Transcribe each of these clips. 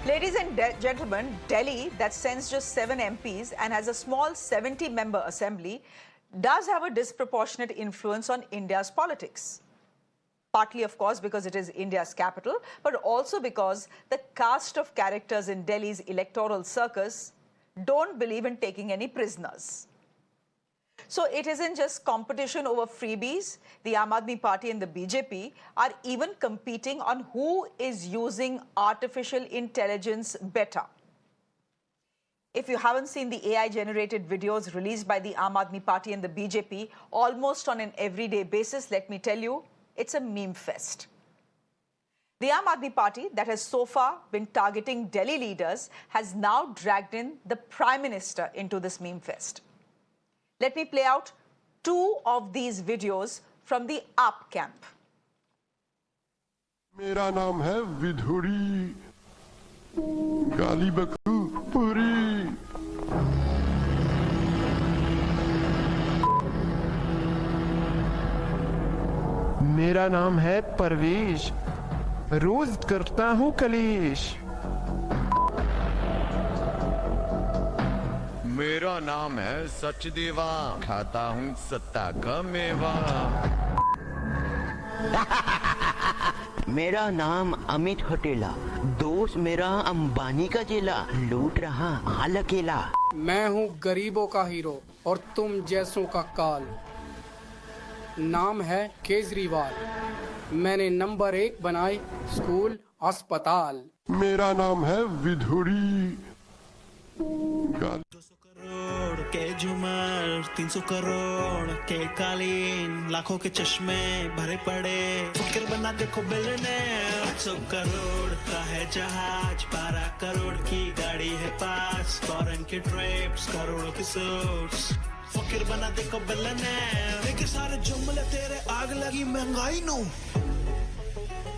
Ladies and gentlemen, Delhi, that sends just 7 MPs and has a small 70-member assembly, does have a disproportionate influence on India's politics. Partly, of course, because it is India's capital, but also because the cast of characters in Delhi's electoral circus don't believe in taking any prisoners. So it isn't just competition over freebies. The Aam Aadmi Party and the BJP are even competing on who is using artificial intelligence better. If you haven't seen the AI-generated videos released by the Aam Aadmi Party and the BJP almost on an everyday basis, let me tell you, it's a meme fest. The Aam Aadmi Party, that has so far been targeting Delhi leaders, has now dragged in the Prime Minister into this meme fest. Let me play out 2 of these videos from the AAP camp. मेरा नाम है विधुरी गाली बकू पूरी मेरा नाम है परवेश रोज करता हूँ कलेश मेरा नाम है सचदेवा खाता हूँ सत्ता का मेवा मेरा नाम अमित होटेला दोस्त मेरा अंबानी का चेला लूट रहा हाल अकेला मैं हूँ गरीबों का हीरो और तुम जैसों का काल नाम है केजरीवाल मैंने नंबर 1 बनाए स्कूल अस्पताल मेरा नाम है विधुरी गाली 200 करोड़ के झूमर 300 करोड़ के कालीन लाखों के चश्मे भरे पड़े फकीर बना देखो बिलियनेयर 800 करोड़ का है जहाज 12 करोड़ की गाड़ी है पास फॉरेन के ट्रिप्स करोड़ों के सूट्स फकीर बना देखो बिलियनेयर लेकिन सारे जुमले तेरे आग लगी महंगाई नो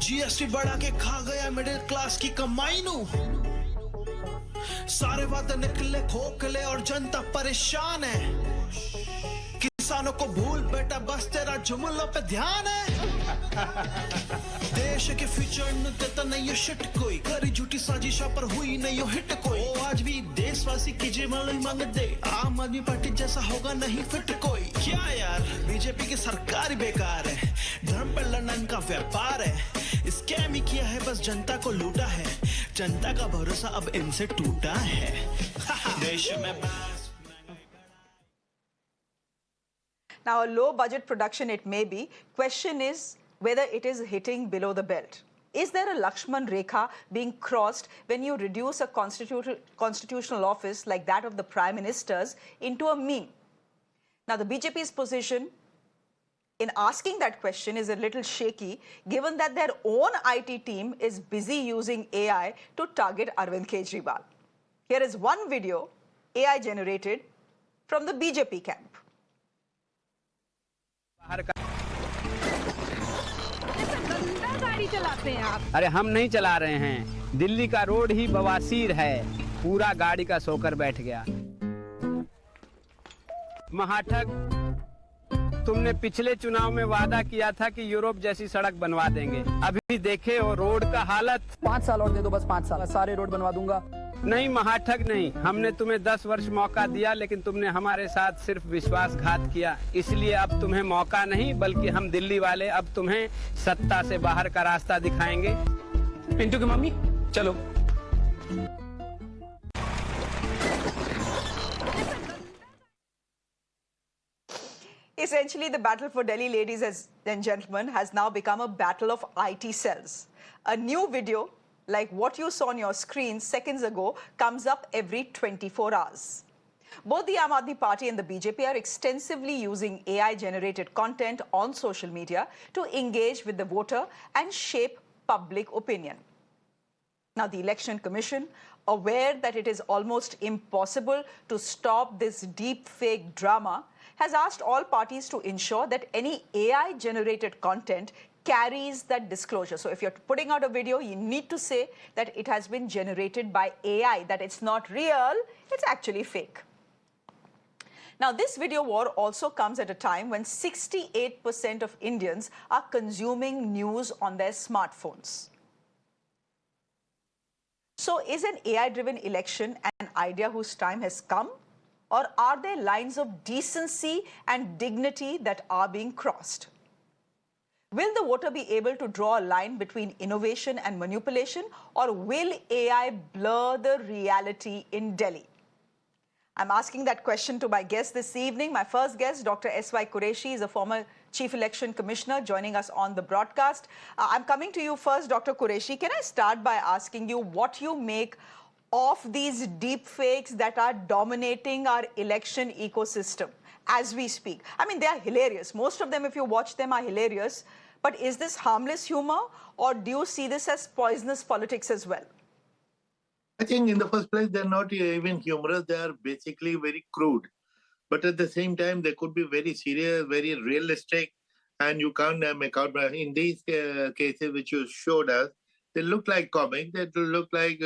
जीएसटी बढ़ा के खा गया मिडिल क्लास की कमाई नो सारे वादे निकले खोखले और जनता परेशान है किसानों को भूल बेटा बस तेरा जुमलों पे ध्यान है देश के फ्यूचर न देता नहीं ये शिट कोई करी झूठी साजिशों पर हुई नहीं यो हिट कोई ओ आज भी देशवासी की जेब मांग दे आम आदमी पार्टी जैसा होगा नहीं फिट कोई क्या यार बीजेपी की सरकार ही बेकार है धर्म पर लड़ना इनका व्यापार है स्कैम ही किया है बस जनता को लूटा है जनता का भरोसा अब इनसे टूटा है देश में Now, a low-budget production it may be. Question is whether it is hitting below the belt. Is there a Lakshman Rekha being crossed when you reduce a constitutional office like that of the Prime Minister's into a meme? Now, the BJP's position in asking that question is a little shaky, given that their own IT team is busy using AI to target Arvind Kejriwal. Here is one video, AI generated, from the BJP camp. गाड़ी चलाते हैं आप? अरे हम नहीं चला रहे हैं दिल्ली का रोड ही बवासीर है पूरा गाड़ी का सोकर बैठ गया महाठग तुमने पिछले चुनाव में वादा किया था कि यूरोप जैसी सड़क बनवा देंगे अभी देखे हो रोड का हालत 5 साल और दे दो बस 5 साल सारे रोड बनवा दूंगा नहीं महाठग नहीं हमने तुम्हें 10 वर्ष मौका दिया लेकिन तुमने हमारे साथ सिर्फ विश्वासघात किया इसलिए अब तुम्हें मौका नहीं बल्कि हम दिल्ली वाले अब तुम्हें सत्ता से बाहर का रास्ता दिखाएंगे पिंटू की मम्मी चलो Essentially, the battle for Delhi, ladies and gentlemen, has now become a battle of IT cells. A new video, like what you saw on your screen seconds ago, comes up every 24 hours. Both the Aam Aadmi Party and the BJP are extensively using AI-generated content on social media to engage with the voter and shape public opinion. Now, the Election Commission, aware that it is almost impossible to stop this deep fake drama, has asked all parties to ensure that any AI-generated content carries that disclosure. So if you're putting out a video, you need to say that it has been generated by AI, that it's not real, it's actually fake. Now, this video war also comes at a time when 68% of Indians are consuming news on their smartphones. So is an AI-driven election an idea whose time has come? Or are there lines of decency and dignity that are being crossed? Will the voter be able to draw a line between innovation and manipulation, or will AI blur the reality in Delhi? I'm asking that question to my guest this evening. My first guest, Dr. S.Y. Quraishi, is a former Chief Election Commissioner joining us on the broadcast. I'm coming to you first, Dr. Quraishi. Can I start by asking you what you make of these deep fakes that are dominating our election ecosystem as we speak? I mean, they are hilarious. Most of them, if you watch them, are hilarious. But is this harmless humor, or do you see this as poisonous politics as well? I think in the first place, they're not even humorous. They are basically very crude. But at the same time, they could be very serious, very realistic, and you can't make out. In these cases which you showed us, they look like comic, they look like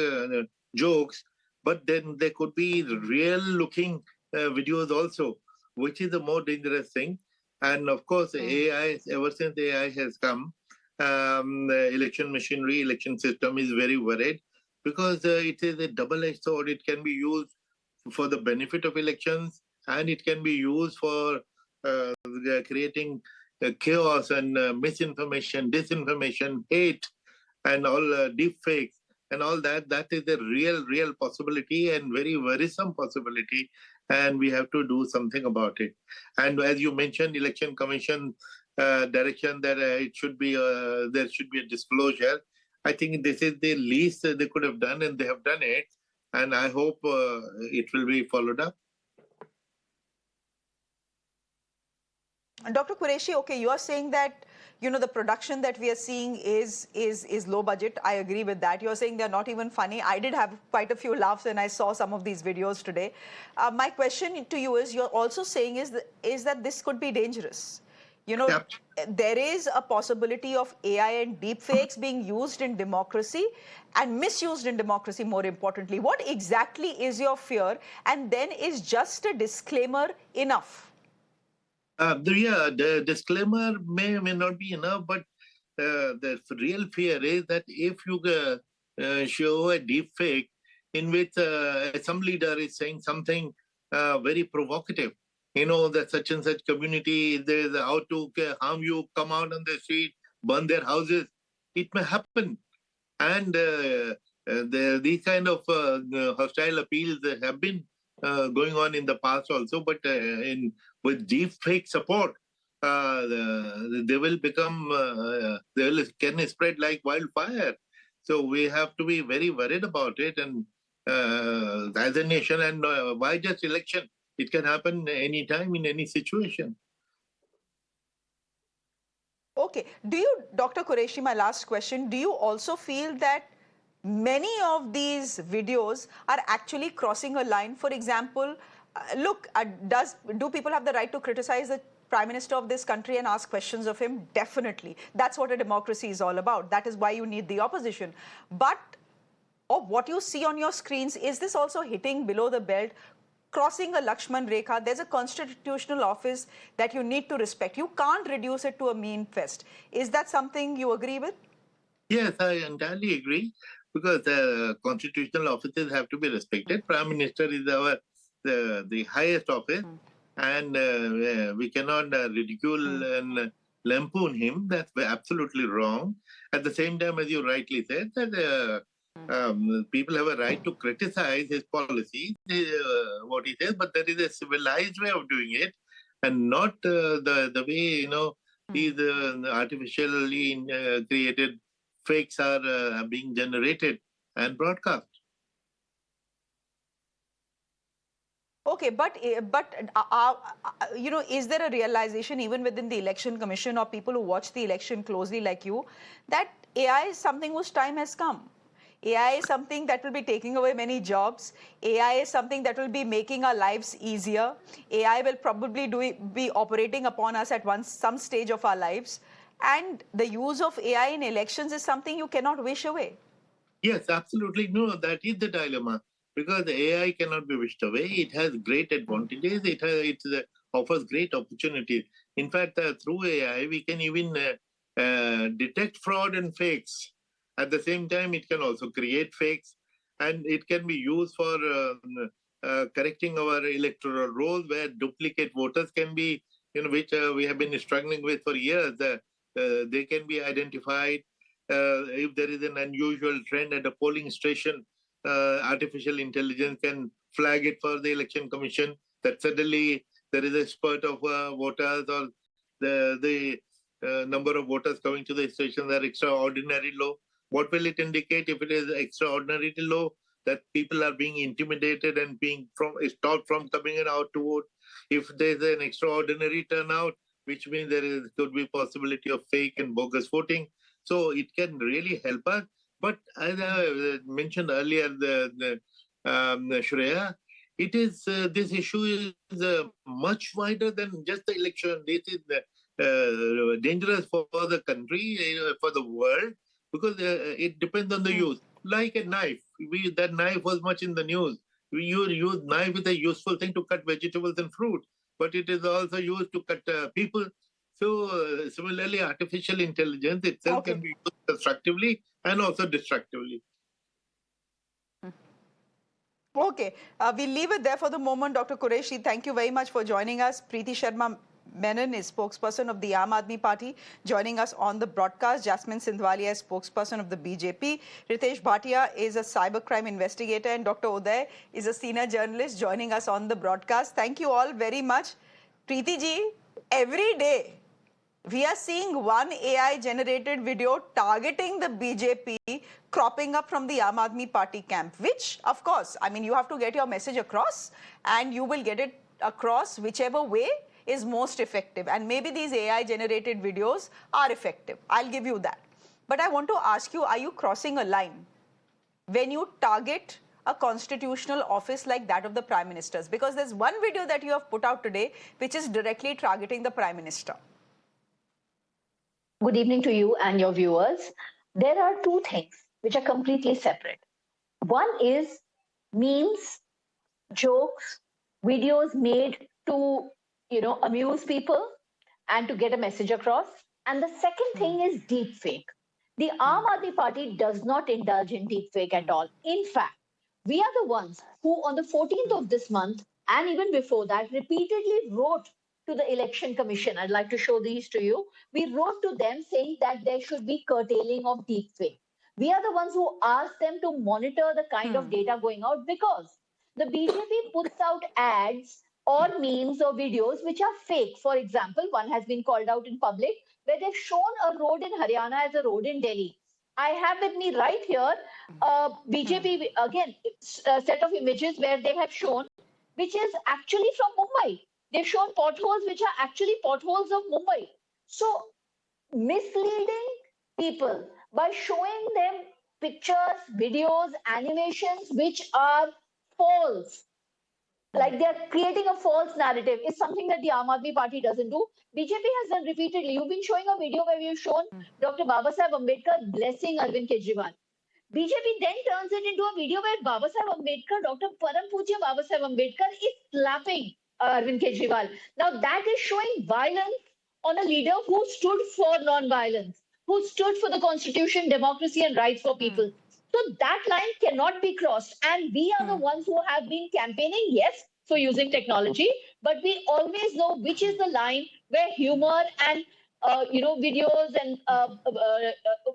jokes, but then they could be real-looking videos also, which is the more dangerous thing. And of course, AI, ever since AI has come, the election machinery, election system is very worried because it is a double-edged sword. It can be used for the benefit of elections, and it can be used for creating chaos and misinformation, disinformation, hate, and all deep fakes and all that. That is a real possibility and very worrisome possibility, and we have to do something about it. And as you mentioned, election commission direction that it should be there should be a disclosure. I think this is the least they could have done, and they have done it. And I hope it will be followed up. Dr. Quraishi, okay, you are saying that the production that we are seeing is low budget. I agree with that. You're saying they're not even funny. I did have quite a few laughs when I saw some of these videos today. My question to you is, you're also saying is that this could be dangerous. Yep. There is a possibility of AI and deepfakes being used in democracy and misused in democracy, more importantly. What exactly is your fear? And then is just a disclaimer enough? The disclaimer may not be enough, but the real fear is that if you show a deep fake in which some leader is saying something very provocative, that such and such community is out to harm you, come out on the street, burn their houses, it may happen. And these kind of hostile appeals have been going on in the past also, but with deep fake support, they will become, can spread like wildfire. So we have to be very worried about it, and as a nation, and why just election? It can happen anytime in any situation. Okay. Dr. Quraishi, my last question, do you also feel that many of these videos are actually crossing a line? For example, do people have the right to criticize the Prime Minister of this country and ask questions of him? Definitely. That's what a democracy is all about. That is why you need the opposition. But of what you see on your screens, is this also hitting below the belt, crossing a Lakshman Rekha? There's a constitutional office that you need to respect. You can't reduce it to a meme fest. Is that something you agree with? Yes, I entirely agree, because constitutional offices have to be respected. Prime Minister is the highest office, and we cannot ridicule and lampoon him. That's absolutely wrong. At the same time, as you rightly said, that people have a right to criticize his policy, what he says, but there is a civilized way of doing it, and not the way these artificially created fakes are being generated and broadcast. Okay, but is there a realization even within the Election Commission or people who watch the election closely like you, that AI is something whose time has come? AI is something that will be taking away many jobs. AI is something that will be making our lives easier. AI will probably be operating upon us at some stage of our lives. And the use of AI in elections is something you cannot wish away. Yes, absolutely. No, that is the dilemma, because the AI cannot be wished away. It has great advantages. It offers great opportunities. In fact, through AI, we can even detect fraud and fakes. At the same time, it can also create fakes. and it can be used for correcting our electoral rolls, where duplicate voters can be, which we have been struggling with for years. They can be identified. If there is an unusual trend at a polling station, artificial intelligence can flag it for the election commission that suddenly there is a spurt of voters, or the number of voters coming to the stations are extraordinarily low. What will it indicate? If it is extraordinarily low, that people are being intimidated and being stopped from coming out to vote. If there's an extraordinary turnout, which means could be possibility of fake and bogus voting. So it can really help us. But as I mentioned earlier, Shreya, it is this issue is much wider than just the election. This is dangerous for the country, for the world, because it depends on the use. Like a knife, that knife was much in the news. We use knife is a useful thing to cut vegetables and fruit, but it is also used to cut people. So similarly, artificial intelligence itself can be used constructively and also destructively. Okay, we'll leave it there for the moment. Dr. Quraishi, thank you very much for joining us. Preeti Sharma Menon is spokesperson of the Aam Aadmi Party, joining us on the broadcast. Jasmine Sindhwalia is spokesperson of the BJP. Ritesh Bhatia is a cybercrime investigator, and Dr. Uday is a senior journalist, joining us on the broadcast. Thank you all very much. Preeti ji, every day we are seeing one AI-generated video targeting the BJP cropping up from the Aam Aadmi Party camp, which, of course, I mean, you have to get your message across, and you will get it across whichever way is most effective. And maybe these AI-generated videos are effective. I'll give you that. But I want to ask you, are you crossing a line when you target a constitutional office like that of the Prime Minister's? Because there's one video that you have put out today which is directly targeting the Prime Minister. Good evening to you and your viewers. There are two things which are completely separate. One is memes, jokes, videos made to, amuse people and to get a message across. And the second thing is deepfake. The Aam Aadmi Party does not indulge in deepfake at all. In fact, we are the ones who on the 14th of this month and even before that repeatedly wrote to the Election Commission. I'd like to show these to you. We wrote to them saying that there should be curtailing of deepfake. We are the ones who asked them to monitor the kind of data going out, because the BJP puts out ads or memes or videos which are fake. For example, one has been called out in public where they've shown a road in Haryana as a road in Delhi. I have with me right here BJP, again, a set of images where they have shown, which is actually from Mumbai. They've shown potholes which are actually potholes of Mumbai. So misleading people by showing them pictures, videos, animations which are false, like they're creating a false narrative, is something that the Aam Aadmi Party doesn't do. BJP has done repeatedly. You've been showing a video where we've shown Dr. Babasaheb Ambedkar blessing Arvind Kejriwal. BJP then turns it into a video where Babasaheb Ambedkar, Dr. Param Pujya Babasaheb Ambedkar, is slapping Arvind Kejriwal. Now that is showing violence on a leader who stood for non-violence, who stood for the constitution, democracy and rights for people. So that line cannot be crossed. And we are the ones who have been campaigning, yes, for using technology, but we always know which is the line where humor and videos and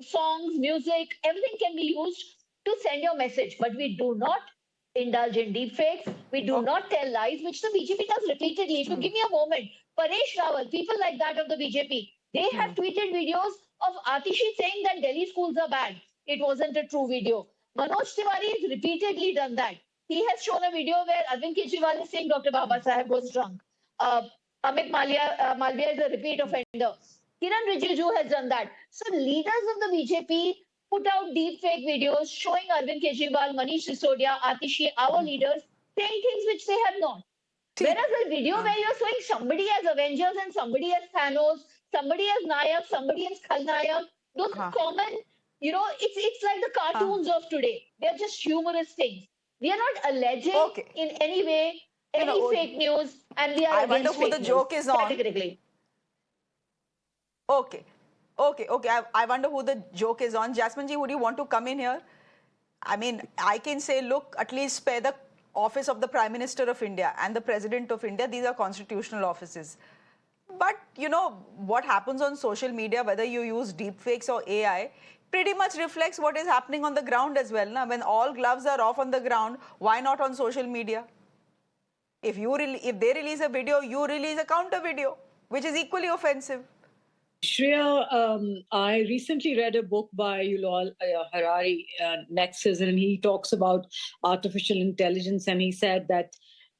songs, music, everything can be used to send your message. But we do not indulge in deepfakes. We do not tell lies, which the BJP does repeatedly. If you give me a moment, Paresh Rawal, people like that of the BJP, they have tweeted videos of Atishi saying that Delhi schools are bad. It wasn't a true video. Manoj Tiwari has repeatedly done that. He has shown a video where Arvind Kejriwal is saying Dr. Babasaheb was drunk. Amit Malviya is a repeat offender. Kiran Rijiju has done that. So leaders of the BJP put out deepfake videos showing Arvind Kejriwal, Manish Sisodia, Atishi, our leaders, saying things which they have not. Whereas a video where you're showing somebody as Avengers and somebody as Thanos, somebody as Nayak, somebody as Khalnayak, those common, it's like the cartoons of today. They're just humorous things. We are not alleging in any way any fake news, and we are I wonder who the joke is on. Categorically. Okay. I wonder who the joke is on. Jasmine ji, would you want to come in here? I mean, I can say, look, at least spare the office of the Prime Minister of India and the President of India. These are constitutional offices. But, you know, what happens on social media, whether you use deepfakes or AI, pretty much reflects what is happening on the ground as well. Now, when all gloves are off on the ground, why not on social media? If they release a video, you release a counter video, which is equally offensive. Shreya, I recently read a book by Yuval Harari, Netas, and he talks about artificial intelligence, and he said that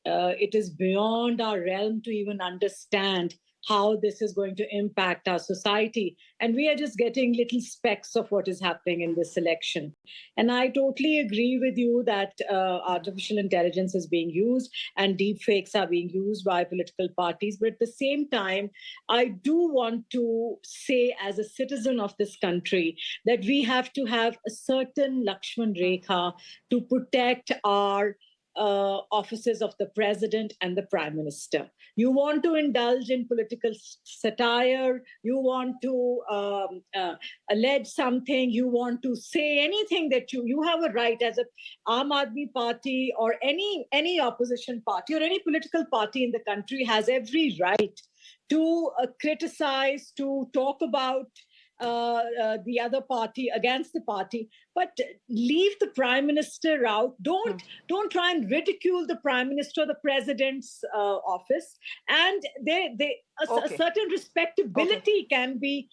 it is beyond our realm to even understand how this is going to impact our society. And we are just getting little specks of what is happening in this election. And I totally agree with you that artificial intelligence is being used and deepfakes are being used by political parties. But at the same time, I do want to say, as a citizen of this country, that we have to have a certain Lakshman Rekha to protect our offices of the president and the prime minister. You want to indulge in political satire, you want to allege something, you want to say anything that you have a right as a Aam Aadmi party or any opposition party or any political party in the country has every right to criticize, to talk about the other party, against the party, but leave the prime minister out. Don't try and ridicule the prime minister or the president's office. And a certain respectability can be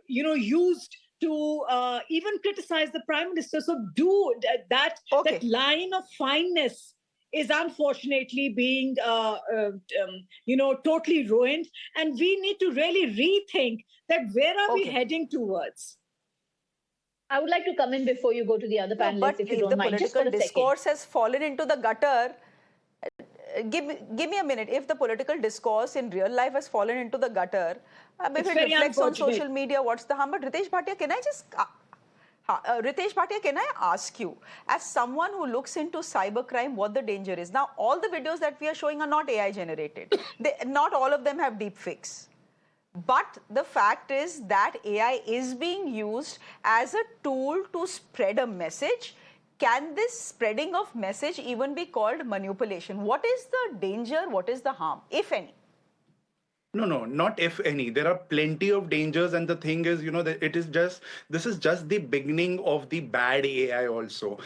used to even criticize the prime minister. So that line of fineness is unfortunately being totally ruined, and we need to really rethink that where are we heading towards. I would like to come in before you go to the other panelists, if you don't mind. Just for a second. If the political discourse has fallen into the gutter, give me a minute. If the political discourse in real life has fallen into the gutter, if it reflects on social media, what's the harm? But Ritesh Bhatia, can I ask you, as someone who looks into cybercrime, what the danger is? Now, all the videos that we are showing are not AI generated. Not all of them have deep fakes. But the fact is that AI is being used as a tool to spread a message. Can this spreading of message even be called manipulation? What is the danger? What is the harm, if any? No, not if any. There are plenty of dangers, and the thing is, that this is just the beginning of the bad AI also.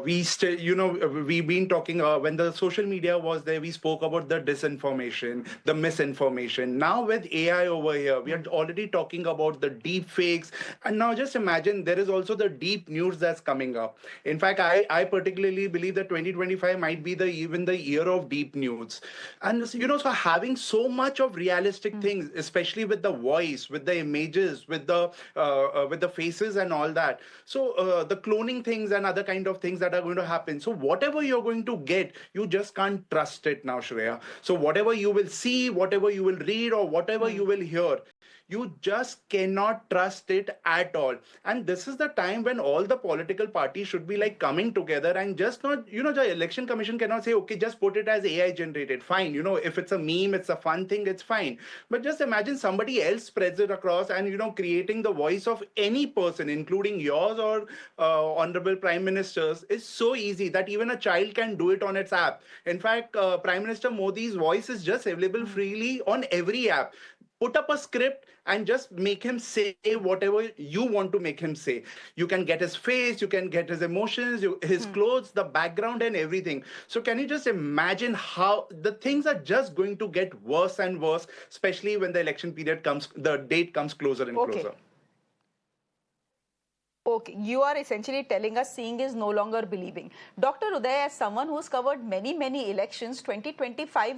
We've been talking, when the social media was there, we spoke about the disinformation, the misinformation. Now with AI over here, we are already talking about the deep fakes. And now just imagine, there is also the deep news that's coming up. In fact, I particularly believe that 2025 might be even the year of deep news. And, so having so much of realistic things, especially with the voice, with the images, with the faces and all that. So the cloning things and other kind of things that are going to happen. So whatever you're going to get, you just can't trust it now, Shreya. So whatever you will see, whatever you will read, or whatever you will hear, you just cannot trust it at all. And this is the time when all the political parties should be like coming together and just not, the election commission cannot say, okay, just put it as AI generated. Fine. If it's a meme, it's a fun thing, it's fine. But just imagine somebody else spreads it across and, creating the voice of any person, including yours or honorable prime ministers, is so easy that even a child can do it on its app. In fact, Prime Minister Modi's voice is just available freely on every app. Put up a script and just make him say whatever you want to make him say. You can get his face, you can get his emotions, his clothes, the background and everything. So can you just imagine how the things are just going to get worse and worse, especially when the election period comes, the date comes closer and closer. Okay, you are essentially telling us seeing is no longer believing. Dr. Uday, as someone who's covered many elections, 2025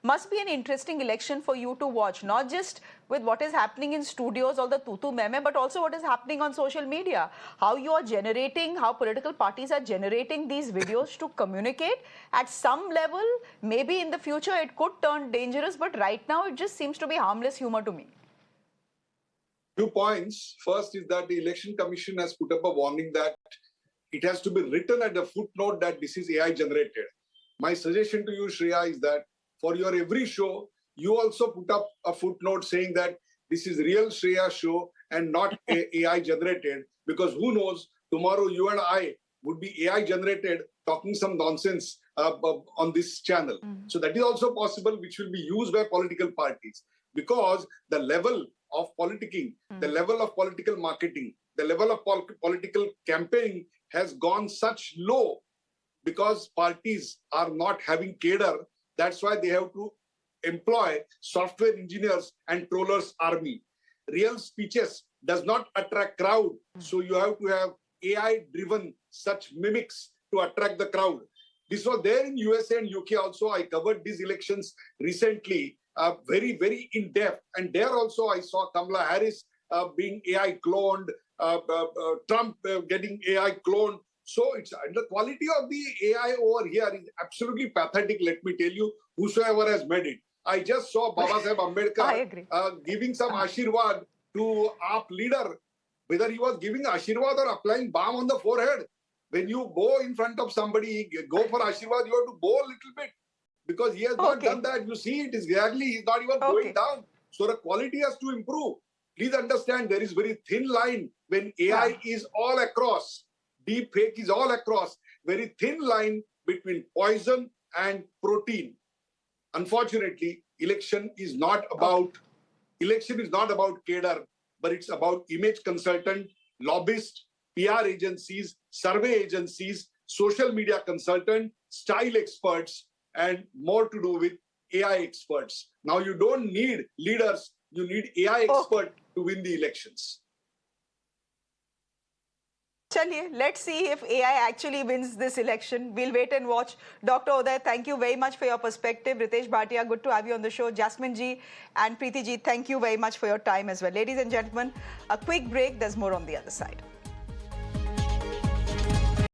must be an interesting election for you to watch, not just with what is happening in studios or the tutu meme, but also what is happening on social media. How political parties are generating these videos to communicate. At some level, maybe in the future it could turn dangerous, but right now it just seems to be harmless humor to me. 2 points. First is that the Election Commission has put up a warning that it has to be written at the footnote that this is AI generated. My suggestion to you, Shreya, is that for your every show, you also put up a footnote saying that this is real Shreya show and not AI generated, because who knows tomorrow you and I would be AI generated talking some nonsense on this channel. So that is also possible, which will be used by political parties, because the level of politicking, the level of political marketing, the level of political campaigning has gone such low because parties are not having cadre. That's why they have to employ software engineers and trollers army. Real speeches does not attract crowd, so you have to have AI driven such mimics to attract the crowd. This was there in USA and UK also. I covered these elections recently, very, very in depth. And there also I saw Kamala Harris being AI cloned, Trump getting AI cloned. So it's the quality of the AI over here is absolutely pathetic. Let me tell you, whosoever has made it. I just saw Baba Saheb Ambedkar giving some ashirwad to AAP leader, whether he was giving ashirwad or applying balm on the forehead. When you go in front of somebody, go for ashirwad, you have to bow a little bit because he has not done that. You see, it is exactly, he's not even going down. So the quality has to improve. Please understand, there is very thin line when AI is all across. Deep fake is all across. Very thin line between poison and protein. Unfortunately, election is not about cadre, but it's about image consultant, lobbyist, PR agencies, survey agencies, social media consultant, style experts, and more to do with AI experts. Now you don't need leaders, you need AI experts to win the elections. Chaliye, let's see if AI actually wins this election. We'll wait and watch. Dr. Uday, thank you very much for your perspective. Ritesh Bhatia, good to have you on the show. Jasmine ji and Preeti ji, thank you very much for your time as well. Ladies and gentlemen, a quick break. There's more on the other side.